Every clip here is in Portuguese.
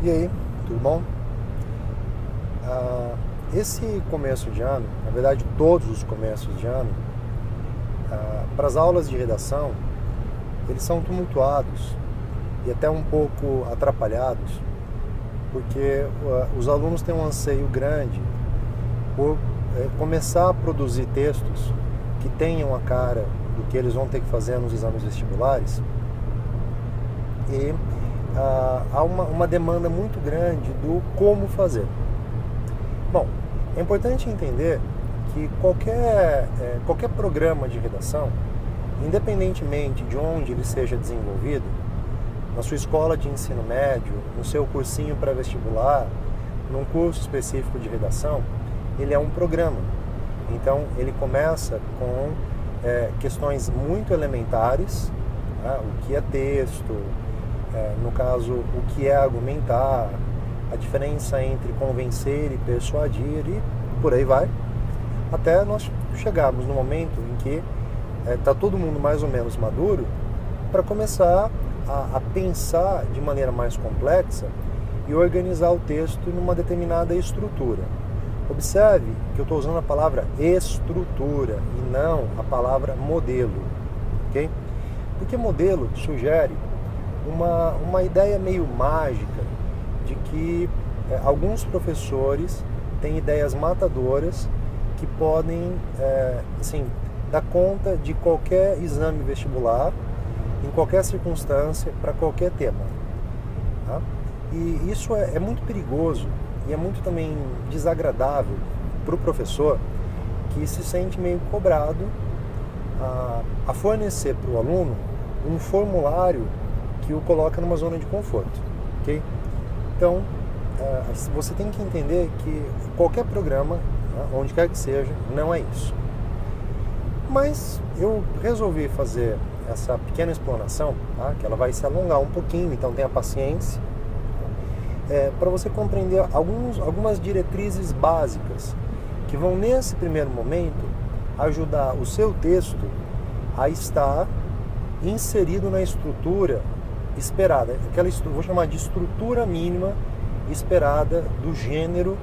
E aí, tudo bom? Esse começo de ano, na verdade todos os começos de ano, para as aulas de redação, eles são tumultuados e até um pouco atrapalhados, porque os alunos têm um anseio grande por começar a produzir textos que tenham a cara do que eles vão ter que fazer nos exames vestibulares, e há uma demanda muito grande do como fazer. Bom, é importante entender que qualquer programa de redação, independentemente de onde ele seja desenvolvido, na sua escola de ensino médio, no seu cursinho pré-vestibular, num curso específico de redação, ele é um programa. Então, ele começa com questões muito elementares, o que é texto, no caso, o que é argumentar, a diferença entre convencer e persuadir, e por aí vai, até nós chegarmos no momento em que está todo mundo mais ou menos maduro para começar a pensar de maneira mais complexa e organizar o texto numa determinada estrutura. Observe que eu estou usando a palavra estrutura e não a palavra modelo, ok? Porque modelo sugere uma ideia meio mágica de que alguns professores têm ideias matadoras que podem dar conta de qualquer exame vestibular, em qualquer circunstância, para qualquer tema. Tá? E isso é muito perigoso e é muito também desagradável para o professor, que se sente meio cobrado a fornecer para o aluno um formulário que o coloca numa zona de conforto, ok? Então, você tem que entender que qualquer programa, onde quer que seja, não é isso. Mas eu resolvi fazer essa pequena explanação, que ela vai se alongar um pouquinho, então tenha paciência, para você compreender algumas diretrizes básicas que vão, nesse primeiro momento, ajudar o seu texto a estar inserido na estrutura esperada, vou chamar de estrutura mínima esperada do gênero,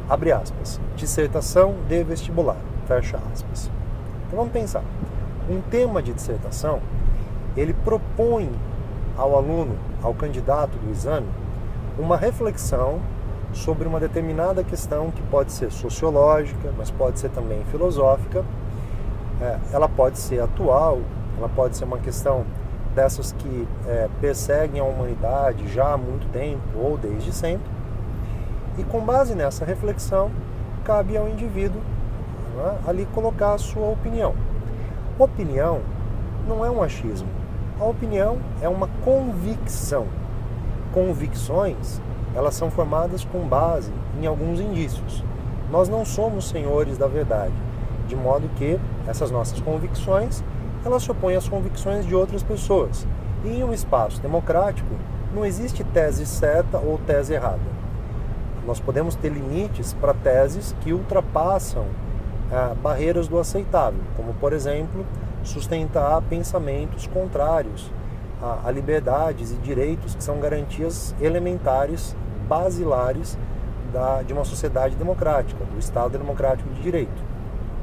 abre aspas, dissertação de vestibular, fecha aspas. Então vamos pensar. Um tema de dissertação, ele propõe ao aluno, ao candidato do exame, uma reflexão sobre uma determinada questão que pode ser sociológica, mas pode ser também filosófica, ela pode ser atual, ela pode ser uma questão dessas que perseguem a humanidade já há muito tempo ou desde sempre, e com base nessa reflexão cabe ao indivíduo ali colocar a sua opinião. Opinião não é um achismo, a opinião é uma convicção. Convicções, elas são formadas com base em alguns indícios. Nós não somos senhores da verdade, de modo que essas nossas convicções, elas se opõem às convicções de outras pessoas. E em um espaço democrático, não existe tese certa ou tese errada. Nós podemos ter limites para teses que ultrapassam barreiras do aceitável, como, por exemplo, sustentar pensamentos contrários a liberdades e direitos que são garantias elementares, basilares de uma sociedade democrática, do Estado democrático de direito.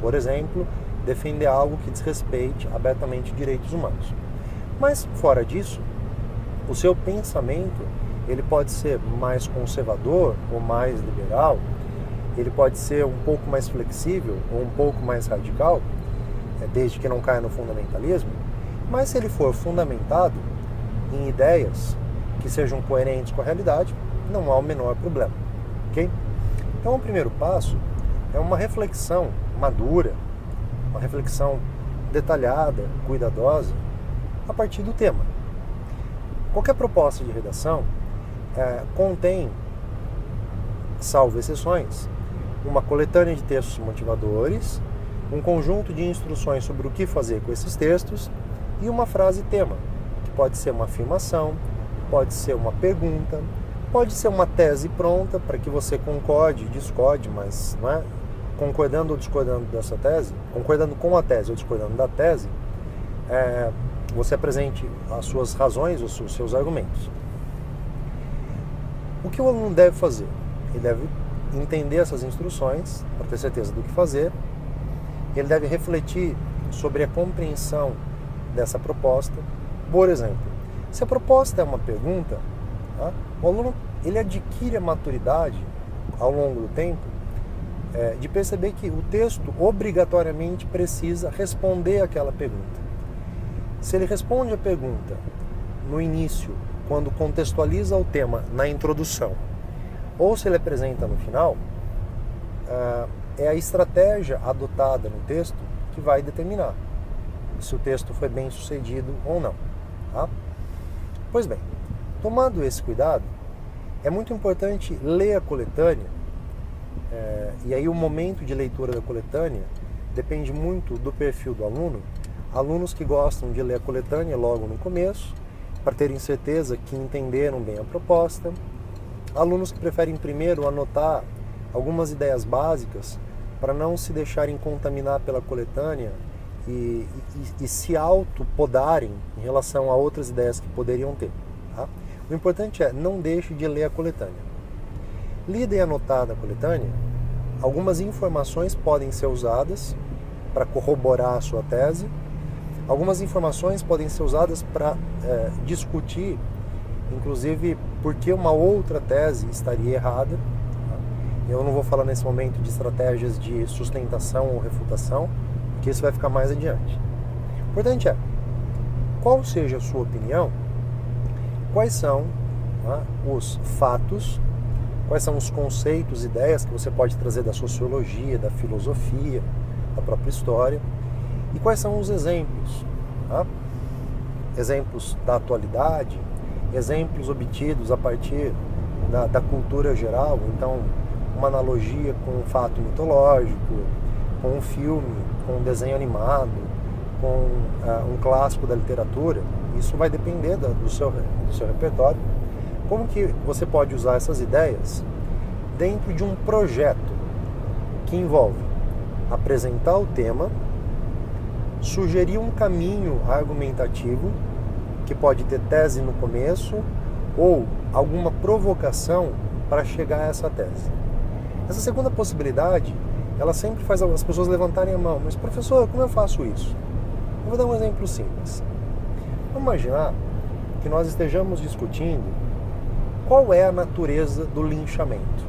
Por exemplo, defender algo que desrespeite abertamente direitos humanos. Mas, fora disso, o seu pensamento, ele pode ser mais conservador ou mais liberal, ele pode ser um pouco mais flexível ou um pouco mais radical, desde que não caia no fundamentalismo, mas se ele for fundamentado em ideias que sejam coerentes com a realidade, não há o menor problema, ok? Então, o primeiro passo é uma reflexão madura, uma reflexão detalhada, cuidadosa, a partir do tema. Qualquer proposta de redação contém, salvo exceções, uma coletânea de textos motivadores, um conjunto de instruções sobre o que fazer com esses textos e uma frase tema, que pode ser uma afirmação, pode ser uma pergunta, pode ser uma tese pronta para que você concorde, discorde, mas não é? Concordando ou discordando dessa tese, concordando com a tese ou discordando da tese, você apresente as suas razões, os seus argumentos. O que o aluno deve fazer? Ele deve entender essas instruções para ter certeza do que fazer. Ele deve refletir sobre a compreensão dessa proposta. Por exemplo, se a proposta é uma pergunta, tá? O aluno ele adquire a maturidade ao longo do tempo de perceber que o texto obrigatoriamente precisa responder àquela pergunta. Se ele responde a pergunta no início, quando contextualiza o tema na introdução, ou se ele apresenta no final, é a estratégia adotada no texto que vai determinar se o texto foi bem sucedido ou não. Tá? Pois bem, tomando esse cuidado, é muito importante ler a coletânea, e aí o momento de leitura da coletânea depende muito do perfil do aluno. Alunos que gostam de ler a coletânea logo no começo, para terem certeza que entenderam bem a proposta. Alunos que preferem primeiro anotar algumas ideias básicas para não se deixarem contaminar pela coletânea e se autopodarem em relação a outras ideias que poderiam ter. Tá? O importante é, não deixe de ler a coletânea. Lida e anotada a coletânea, algumas informações podem ser usadas para corroborar a sua tese, algumas informações podem ser usadas para discutir, inclusive, por que uma outra tese estaria errada. Tá? Eu não vou falar nesse momento de estratégias de sustentação ou refutação, porque isso vai ficar mais adiante. O importante é, qual seja a sua opinião, quais são os fatos, quais são os conceitos, ideias que você pode trazer da sociologia, da filosofia, da própria história, e quais são os exemplos. Tá? Exemplos da atualidade, exemplos obtidos a partir da cultura geral, então uma analogia com um fato mitológico, com um filme, com um desenho animado, com um clássico da literatura. Isso vai depender do seu repertório. Como que você pode usar essas ideias dentro de um projeto que envolve apresentar o tema, sugerir um caminho argumentativo, que pode ter tese no começo, ou alguma provocação para chegar a essa tese. Essa segunda possibilidade, ela sempre faz as pessoas levantarem a mão. Mas, professor, como eu faço isso? Eu vou dar um exemplo simples. Vamos imaginar que nós estejamos discutindo qual é a natureza do linchamento.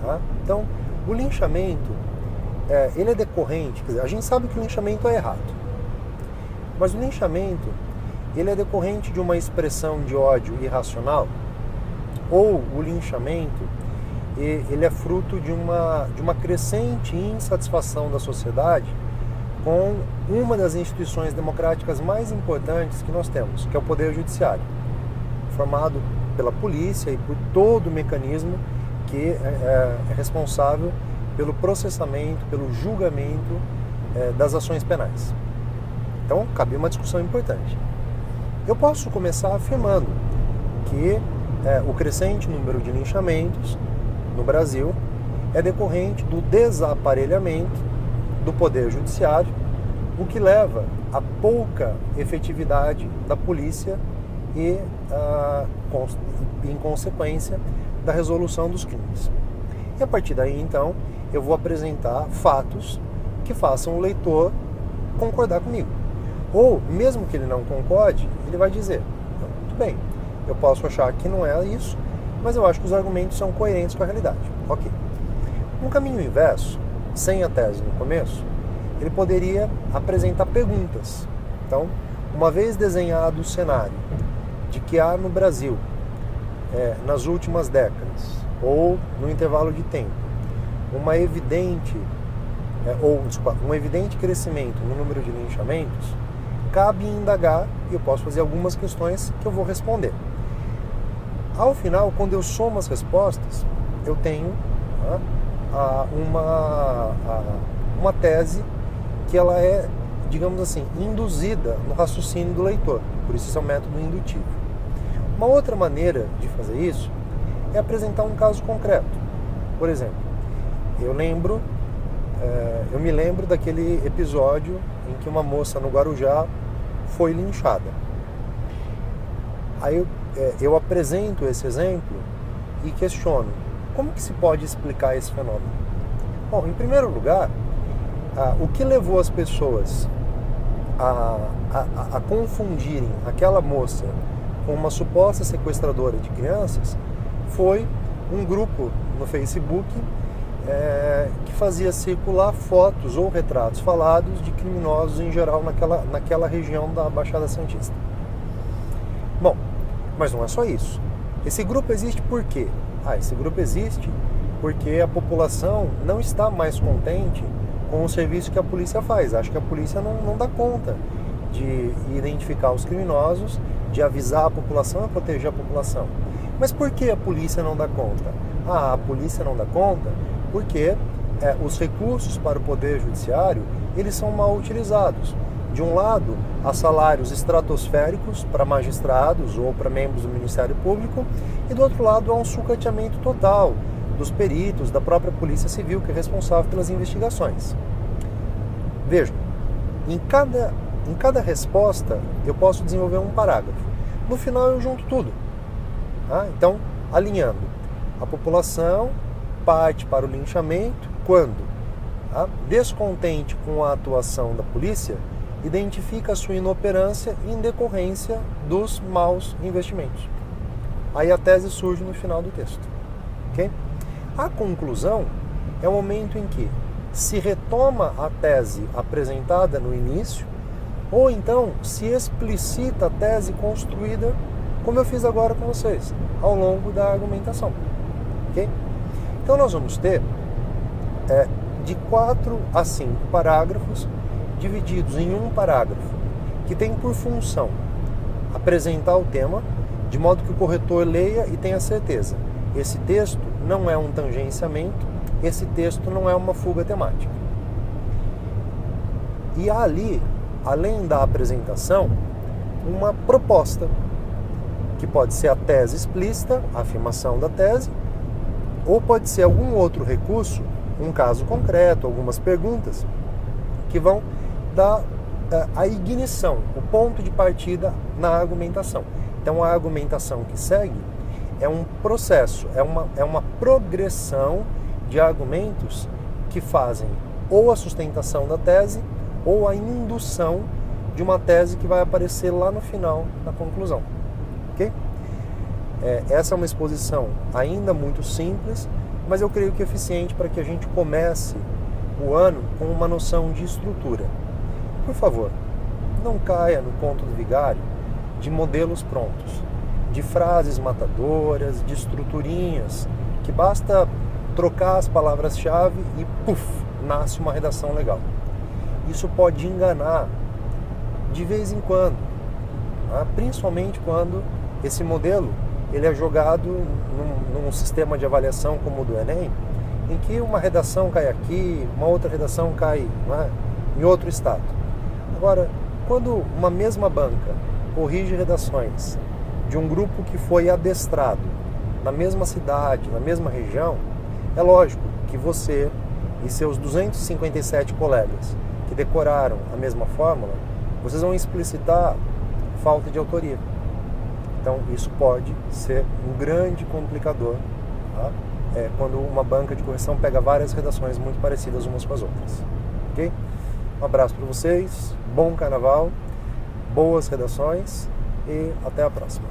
Tá? Então, o linchamento, ele é decorrente, quer dizer, a gente sabe que o linchamento é errado, mas o linchamento, ele é decorrente de uma expressão de ódio irracional, ou o linchamento, ele é fruto de uma crescente insatisfação da sociedade com uma das instituições democráticas mais importantes que nós temos, que é o Poder Judiciário, formado pela polícia e por todo o mecanismo que é responsável pelo processamento, pelo julgamento das ações penais. Então, cabe uma discussão importante. Eu posso começar afirmando que o crescente número de linchamentos no Brasil é decorrente do desaparelhamento do Poder Judiciário, o que leva a pouca efetividade da polícia e, em consequência, da resolução dos crimes. E a partir daí, então, eu vou apresentar fatos que façam o leitor concordar comigo. Ou, mesmo que ele não concorde, ele vai dizer, muito bem, eu posso achar que não é isso, mas eu acho que os argumentos são coerentes com a realidade. Ok. Um caminho inverso, sem a tese no começo, ele poderia apresentar perguntas. Então, uma vez desenhado o cenário de que há no Brasil, nas últimas décadas, ou no intervalo de tempo, um evidente crescimento no número de linchamentos, cabe indagar, e eu posso fazer algumas questões que eu vou responder. Ao final, quando eu somo as respostas, eu tenho uma tese que ela é, digamos assim, induzida no raciocínio do leitor. Por isso é um método indutivo. Uma outra maneira de fazer isso é apresentar um caso concreto. Por exemplo, eu me lembro daquele episódio em que uma moça no Guarujá foi linchada. Aí eu apresento esse exemplo e questiono, como que se pode explicar esse fenômeno? Bom, em primeiro lugar, o que levou as pessoas a confundirem aquela moça com uma suposta sequestradora de crianças foi um grupo no Facebook que fazia circular fotos ou retratos falados de criminosos em geral naquela região da Baixada Santista. Bom, mas não é só isso. Esse grupo existe por quê? Esse grupo existe porque a população não está mais contente com o serviço que a polícia faz. Acho que a polícia não dá conta de identificar os criminosos, de avisar a população e proteger a população. Mas por que a polícia não dá conta? A polícia não dá conta porque os recursos para o Poder Judiciário, eles são mal utilizados. De um lado, há salários estratosféricos para magistrados ou para membros do Ministério Público, e do outro lado há um sucateamento total dos peritos, da própria Polícia Civil, que é responsável pelas investigações. Vejam, em cada resposta eu posso desenvolver um parágrafo. No final eu junto tudo. Então, alinhando, a população parte para o linchamento quando, descontente com a atuação da polícia, identifica a sua inoperância em decorrência dos maus investimentos. Aí a tese surge no final do texto. Okay? A conclusão é o momento em que se retoma a tese apresentada no início, ou então se explicita a tese construída, como eu fiz agora com vocês, ao longo da argumentação. Okay? Então nós vamos ter de 4 a 5 parágrafos divididos em um parágrafo que tem por função apresentar o tema, de modo que o corretor leia e tenha certeza. Esse texto não é um tangenciamento, esse texto não é uma fuga temática. E há ali, além da apresentação, uma proposta, que pode ser a tese explícita, a afirmação da tese, ou pode ser algum outro recurso, um caso concreto, algumas perguntas, que vão dar a ignição, o ponto de partida na argumentação. Então a argumentação que segue é um processo, é uma progressão de argumentos que fazem ou a sustentação da tese ou a indução de uma tese que vai aparecer lá no final, na conclusão. Ok? Essa é uma exposição ainda muito simples, mas eu creio que é eficiente para que a gente comece o ano com uma noção de estrutura. Por favor, não caia no conto do vigário de modelos prontos, de frases matadoras, de estruturinhas, que basta trocar as palavras-chave e, puf, nasce uma redação legal. Isso pode enganar de vez em quando, principalmente quando esse modelo ele é jogado num sistema de avaliação como o do Enem, em que uma redação cai aqui, uma outra redação cai em outro estado. Agora, quando uma mesma banca corrige redações de um grupo que foi adestrado na mesma cidade, na mesma região, é lógico que você e seus 257 colegas que decoraram a mesma fórmula, vocês vão explicitar falta de autoria. Então isso pode ser um grande complicador, quando uma banca de correção pega várias redações muito parecidas umas com as outras. Ok? Um abraço para vocês, bom carnaval, boas redações e até a próxima.